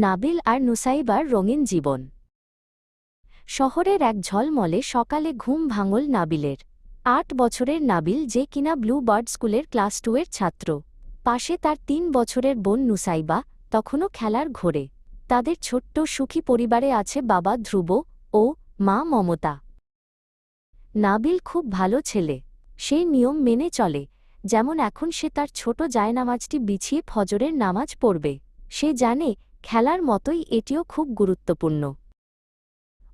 নাবিল আর নুসাইবার রঙিন জীবন। শহরের এক ঝলমলে সকালে ঘুম ভাঙল নাবিলের। ৮ বছরের নাবিল, যে কিনা ব্লু বার্ড স্কুলের ক্লাস 2 এর ছাত্র। পাশে তার ৩ বছরের বোন নুসাইবা, তখনও খেলার ঘোরে। তাদের ছোট্ট সুখী পরিবারে আছে বাবা ধ্রুব ও মা মমতা। নাবিল খুব ভালো ছেলে। সেই নিয়ম মেনে চলে, যেমন এখন সে তার ছোট জায়নামাজটি বিছিয়ে ফজরের নামাজ পড়বে। সে জানে, খেলার মতোই এটিও খুব গুরুত্বপূর্ণ।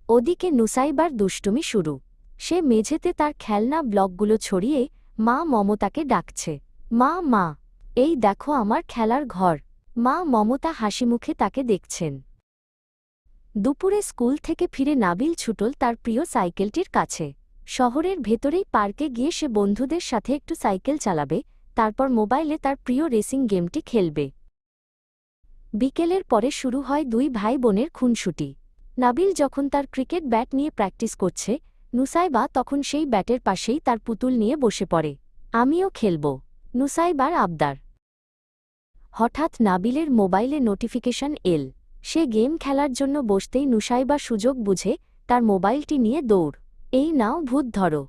ওদিকে নুসাইবার দুষ্টুমি শুরু। সে মেঝেতে তার খেলনা ব্লকগুলো ছড়িয়ে মা মমতাকে ডাকছে, মা মা, এই দেখো আমার খেলার ঘর। মা মমতা হাসিমুখে তাকে দেখছেন। দুপুরে স্কুল থেকে ফিরে নাবিল ছুটল তার প্রিয় সাইকেলটির কাছে। শহরের ভেতরেই পার্কে গিয়ে সে বন্ধুদের সাথে একটু সাইকেল চালাবে, তারপর মোবাইলে তার প্রিয় রেসিং গেমটি খেলবে। বিকেলের পরে শুরু হয় দুই ভাই বোনের খুনসুটি। নাবিল যখন তার ক্রিকেট ব্যাট নিয়ে প্র্যাকটিস করছে, নুসাইবা তখন সেই ব্যাটের পাশেই তার পুতুল নিয়ে বসে পড়ে। আমিও খেলব, নুসাইবার আবদার। হঠাৎ নাবিলের মোবাইলে নোটিফিকেশন এল। সে গেম খেলার জন্য বসতেই নুসাইবা সুযোগ বুঝে তার মোবাইলটি নিয়ে দৌড়। এই নাও ভূত ধরো।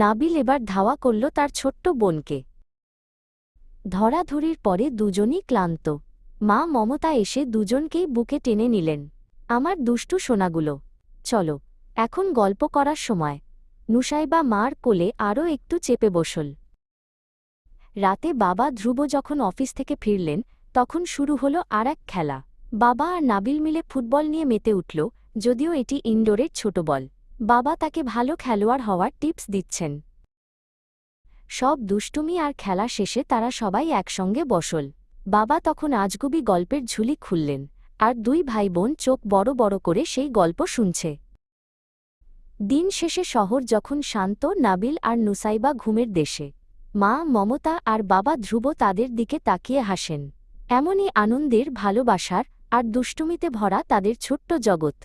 নাবিল এবার ধাওয়া করল তার ছোট্ট বোনকে। ধরাধরির পরে দুজনই ক্লান্ত। মা মমতা এসে দুজনকেই বুকে টেনে নিলেন। আমার দুষ্টু সোনাগুলো, চলো, এখন গল্প করার সময়। নুসাইবা মার কোলে আরও একটু চেপে বসল। রাতে বাবা ধ্রুব যখন অফিস থেকে ফিরলেন, তখন শুরু হলো আর এক খেলা। বাবা আর নাবিল মিলে ফুটবল নিয়ে মেতে উঠল, যদিও এটি ইনডোরের ছোট বল। বাবা তাকে ভালো খেলোয়াড় হওয়ার টিপস দিচ্ছেন। সব দুষ্টুমি আর খেলা শেষে তারা সবাই একসঙ্গে বসল। বাবা তখন আজগুবি গল্পের ঝুলি খুললেন, আর দুই ভাই বোন চোখ বড় বড় করে সেই গল্প শুনছে। দিন শেষে শহর যখন শান্ত, নাবিল আর নুসাইবা ঘুমের দেশে। মা মমতা আর বাবা ধ্রুব তাদের দিকে তাকিয়ে হাসেন। এমনই আনন্দের, ভালোবাসার আর দুষ্টুমিতে ভরা তাদের ছোট্ট জগৎ।